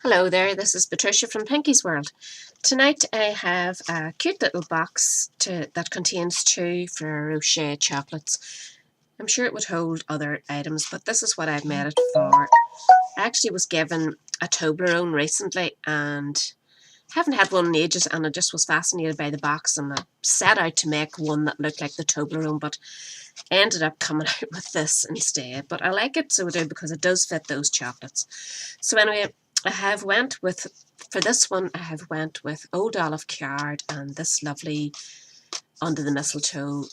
Hello there, this is Patricia from Pinky's World. Tonight I have a cute little box that contains 2 Ferrero Rocher chocolates. I'm sure it would hold other items, but this is what I've made it for. I actually was given a Toblerone recently and haven't had one in ages, and I just was fascinated by the box, and I set out to make one that looked like the Toblerone, but ended up coming out with this instead. But I like it, so I do, because it does fit those chocolates. So anyway, for this one, I have went with Old Olive Card and this lovely Under the Mistletoe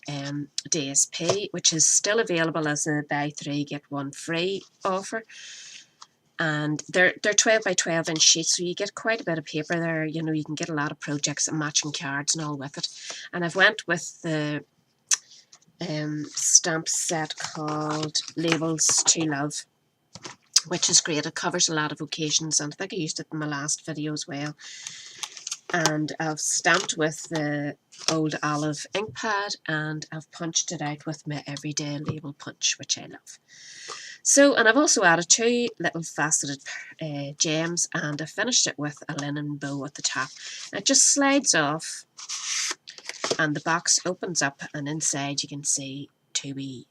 DSP, which is still available as a buy 3 get 1 free offer. And they're 12 by 12 inch sheets, so you get quite a bit of paper there. You know, you can get a lot of projects and matching cards and all with it. And I've went with the stamp set called Labels to Love, which is great. It covers a lot of occasions, and I think I used it in my last video as well. And I've stamped with the Old Olive ink pad, and I've punched it out with my everyday label punch, which I love. So, and I've also added 2 little faceted gems, and I finished it with a linen bow at the top. It just slides off, and the box opens up, and inside you can see 2 wee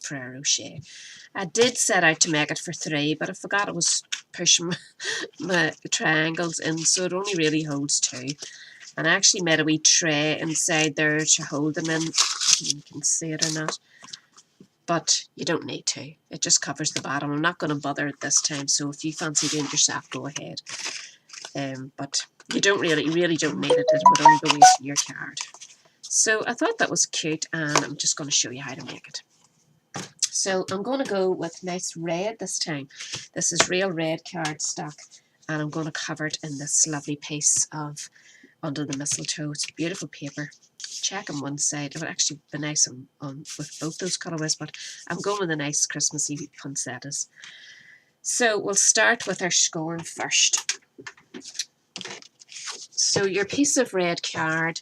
Ferrero Rocher. I did set out to make it for 3, but I forgot I was pushing my triangles in, so it only really holds 2. And I actually made a wee tray inside there to hold them in. You can see it or not, but you don't need to. It just covers the bottom. I'm not going to bother it this time, so if you fancy doing it yourself, go ahead. But you really don't need it. It would only go into your card. So I thought that was cute, and I'm just going to show you how to make it. So I'm going to go with nice red this time. This is real red cardstock, and I'm going to cover it in this lovely piece of Under the Mistletoe. It's beautiful paper. Check on one side. It would actually be nice on with both those colourways, but I'm going with a nice Christmassy poinsettias. So we'll start with our scoring first. So your piece of red card,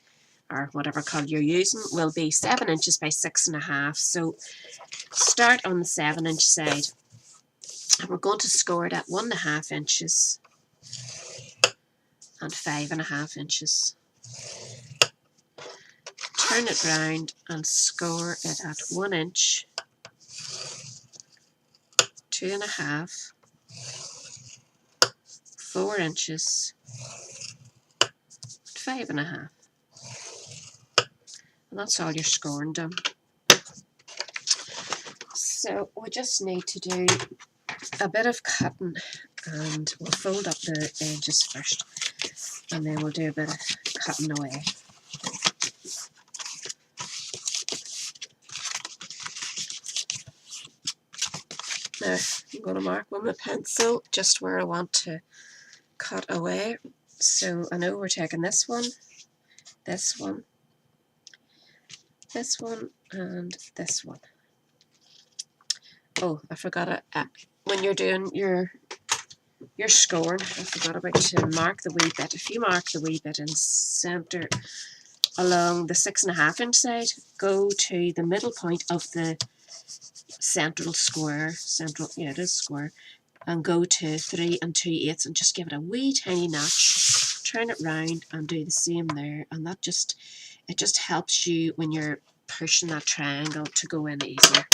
or whatever colour you're using, will be 7 inches by 6.5. So start on the 7 inch side, and we're going to score it at 1.5 inches and 5.5 inches. Turn it round and score it at 1 inch, 2.5, 4 inches, 5.5. And that's all your scoring done. So we just need to do a bit of cutting, and we'll fold up the edges first, and then we'll do a bit of cutting away. Now I'm going to mark with my pencil just where I want to cut away. So I know we're taking this one, this one, this one, and this one. Oh, I forgot it. When you're doing your scoring, I forgot about to mark the wee bit. If you mark the wee bit in centre along the 6.5 inch side, go to the middle point of the central square, yeah, it is square, and go to 3 2/8 and just give it a wee tiny notch. Turn it round and do the same there, and it just helps you when you're pushing that triangle to go in easier.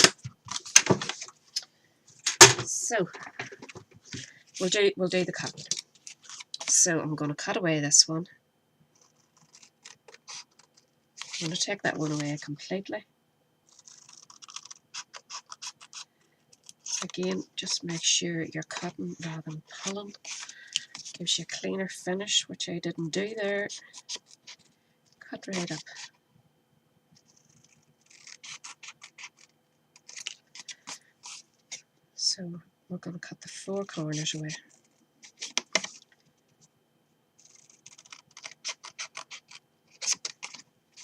So we'll do the cutting. So I'm going to cut away this one. I'm going to take that one away completely. Again, just make sure you're cutting rather than pulling. Gives you a cleaner finish, which I didn't do there. Cut right up. So we're going to cut the 4 corners away.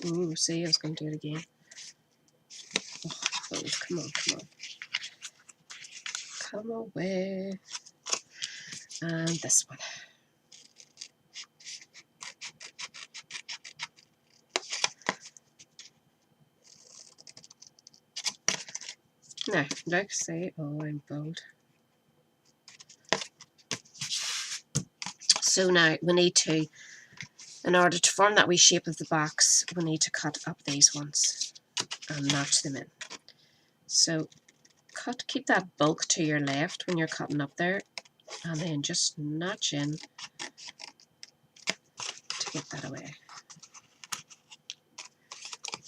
Ooh, see, I was going to do it again. Oh, come on. Come away. And this one. Now, look, see, oh, I'm bold. So now we need to, in order to form that wee shape of the box, we need to cut up these ones and notch them in. So keep that bulk to your left when you're cutting up there, and then just notch in to get that away.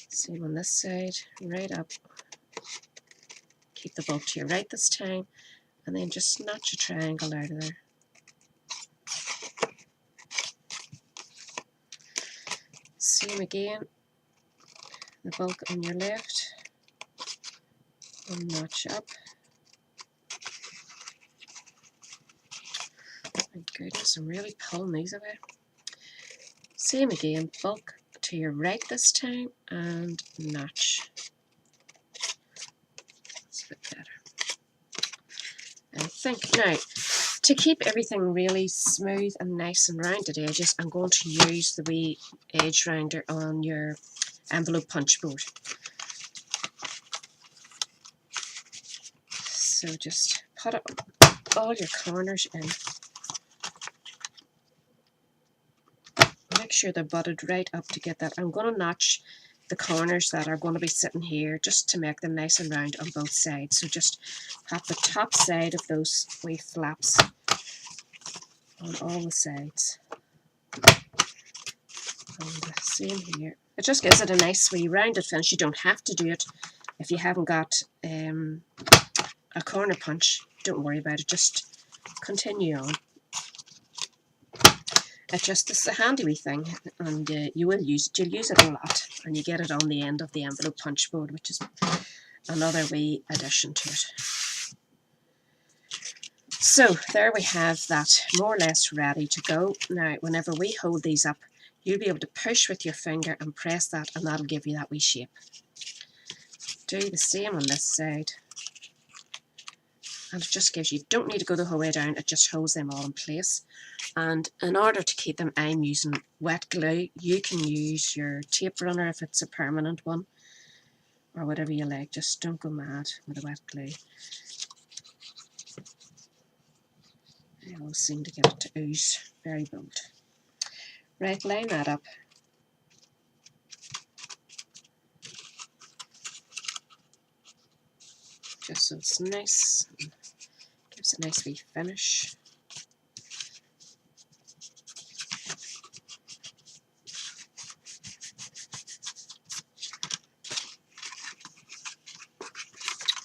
Same on this side, right up. Keep the bulk to your right this time, and then just notch a triangle out of there. Same again, the bulk on your left, and notch up. My goodness, I'm really pulling these away. Same again, bulk to your right this time, and notch. That's a bit better, I think. Now, to keep everything really smooth and nice and rounded edges, I'm going to use the wee edge rounder on your envelope punch board. So just put all your corners in. Make sure they're butted right up to get that. I'm going to notch the corners that are going to be sitting here just to make them nice and round on both sides. So just have the top side of those wee flaps on all the sides. And the same here. It just gives it a nice wee rounded finish. You don't have to do it if you haven't got a corner punch. Don't worry about it. Just continue on. It's a handy wee thing, and you will use it. You'll use it a lot, and you get it on the end of the envelope punch board, which is another wee addition to it. So there we have that more or less ready to go. Now, whenever we hold these up, you'll be able to push with your finger and press that, and that'll give you that wee shape. Do the same on this side. And it just gives you, don't need to go the whole way down, it just holds them all in place. And in order to keep them, I'm using wet glue. You can use your tape runner if it's a permanent one, or whatever you like. Just don't go mad with the wet glue. I always seem to get it to ooze. Very bold. Right, line that up. Just so it's nice. Gives a nice wee finish.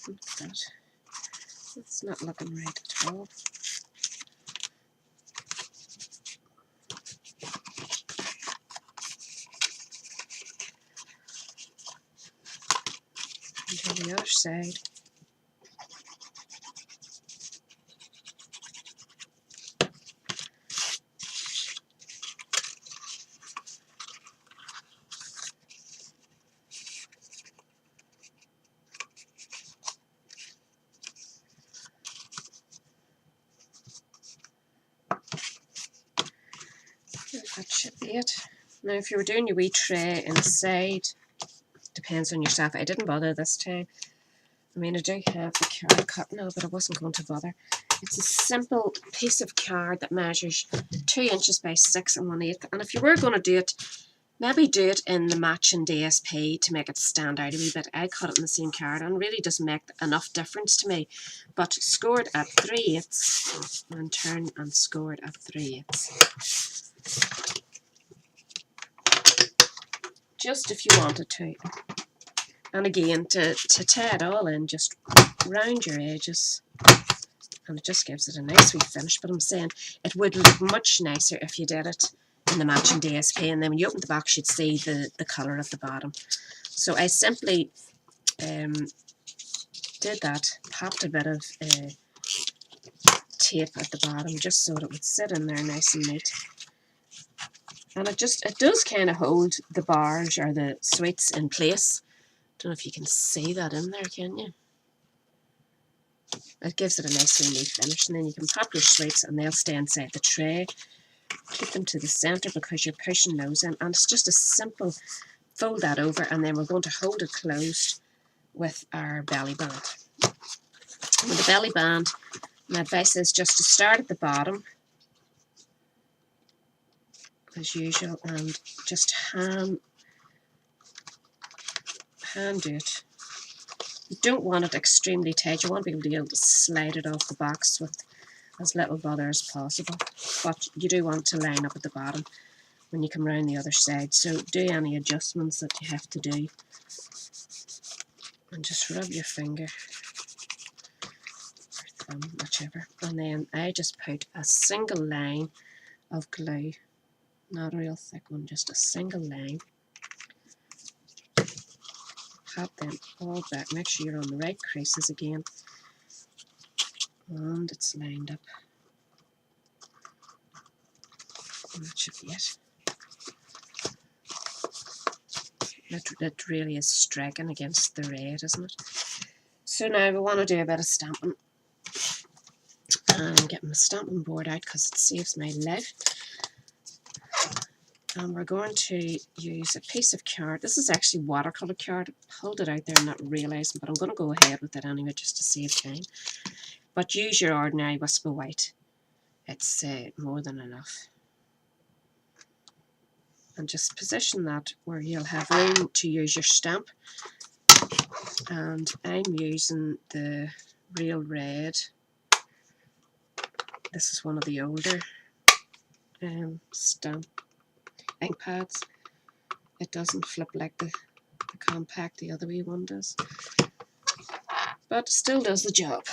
What's that? It's not looking right at all. And to the other side. That should be it. Now, if you were doing your wee tray inside, depends on yourself. I didn't bother this time. I mean, I do have the card cut now, but I wasn't going to bother. It's a simple piece of card that measures 2 inches by 6 1/8. And if you were going to do it, maybe do it in the matching DSP to make it stand out a wee bit. I cut it in the same card, and it really doesn't make enough difference to me. But scored at 3/8 and turn and scored at 3/8. Just if you wanted to. And again, to tie it all in, just round your edges, and it just gives it a nice wee finish. But I'm saying it would look much nicer if you did it in the matching DSP, and then when you open the box you'd see the colour at the bottom. So I simply did that, popped a bit of tape at the bottom just so that it would sit in there nice and neat. And it does kind of hold the bars or the sweets in place. Don't know if you can see that in there, can you? It gives it a nice wee neat finish, and then you can pop your sweets and they'll stay inside the tray. Keep them to the centre because you're pushing those in, and it's just a simple fold that over, and then we're going to hold it closed with our belly band. With the belly band, my advice is just to start at the bottom as usual and just hand do it. You don't want it extremely tight. You want to be able to slide it off the box with as little bother as possible, but you do want to line up at the bottom when you come around the other side, so do any adjustments that you have to do and just rub your finger or thumb, whichever, and then I just put a single line of glue, not a real thick one, just a single line. Pat them all back, make sure you're on the right creases again and it's lined up. And that should be it. It really is striking against the red, isn't it? So now we want to do a bit of stamping. I'm getting the stamping board out because it saves my life. And we're going to use a piece of card. This is actually watercolour card. I pulled it out there and not realising, but I'm going to go ahead with it anyway just to save time. But use your ordinary wisp of white. It's more than enough. And just position that where you'll have room to use your stamp. And I'm using the real red. This is one of the older stamp ink pads. It doesn't flip like the compact, the other wee one does, but still does the job.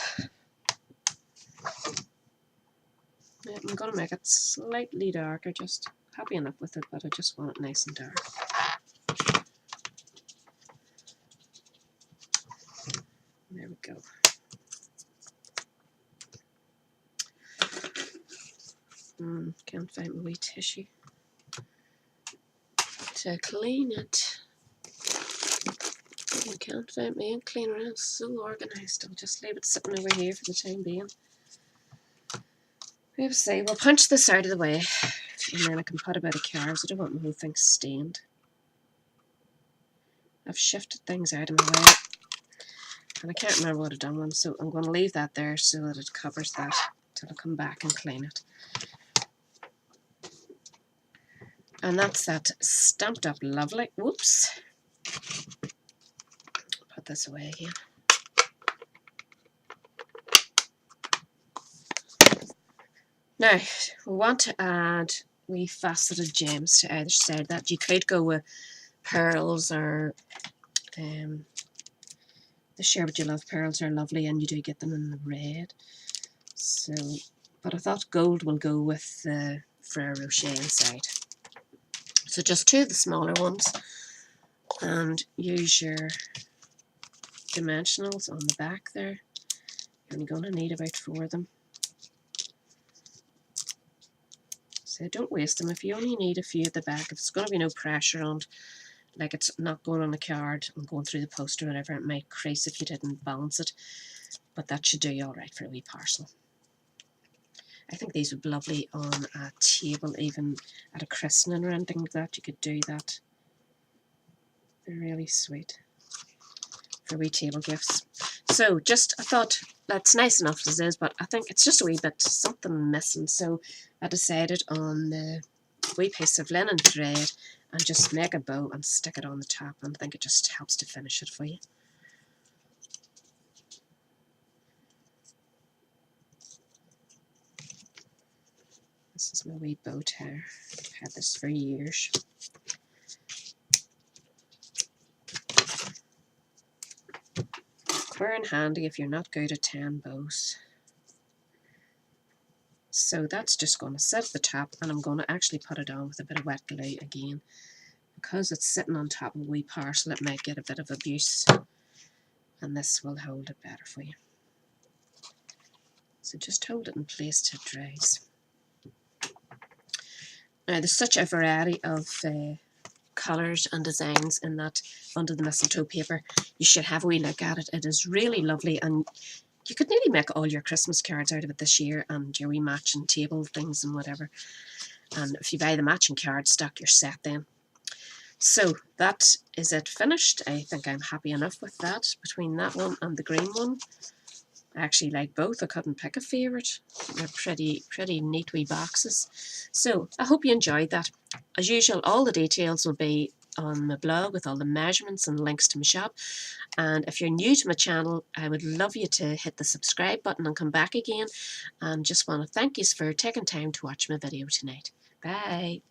Yeah, I'm going to make it slightly darker, just happy enough with it, but I just want it nice and dark. There we go. Can't find my wee tissue to clean it. I can't find my ink cleaner. I'm so organised. I'll just leave it sitting over here for the time being. We'll see. We'll punch this out of the way and then I can put a bit of cards. I don't want my whole thing stained. I've shifted things out of my way and I can't remember what I've done one, so I'm going to leave that there so that it covers that till I come back and clean it. And that's that Stamped Up lovely. Whoops. Put this away again. Now, we want to add wee faceted gems to either side. That you could go with pearls or the Sherbet You Love pearls are lovely and you do get them in the red. So, but I thought gold will go with the Ferrero Rocher inside. So just two of the smaller ones and use your dimensionals on the back there. You're only going to need about 4 of them. So don't waste them. If you only need a few at the back, if there's going to be no pressure on it, like it's not going on the card and going through the post or whatever, it might crease if you didn't balance it. But that should do you alright for a wee parcel. I think these would be lovely on a table, even at a christening or anything like that. You could do that. They're really sweet for wee table gifts. So just, I thought that's nice enough as is, but I think it's just a wee bit something missing. So I decided on the wee piece of linen thread and just make a bow and stick it on the top, and I think it just helps to finish it for you. This is my wee bow tie. I've had this for years. Very handy if you're not good at tying bows. So that's just going to sit at the top, and I'm going to actually put it on with a bit of wet glue again. Because it's sitting on top of a wee parcel, it might get a bit of abuse, and this will hold it better for you. So just hold it in place till it dries. Now there's such a variety of colours and designs in that under the mistletoe paper. You should have a wee look at it. It is really lovely, and you could nearly make all your Christmas cards out of it this year, and your wee matching table things and whatever. And if you buy the matching card stock, you're set then. So that is it finished. I think I'm happy enough with that, between that one and the green one. I actually like both. I couldn't pick a favourite. They're pretty neat wee boxes. So I hope you enjoyed that. As usual, all the details will be on my blog with all the measurements and links to my shop. And if you're new to my channel, I would love you to hit the subscribe button and come back again. And just want to thank you for taking time to watch my video tonight. Bye.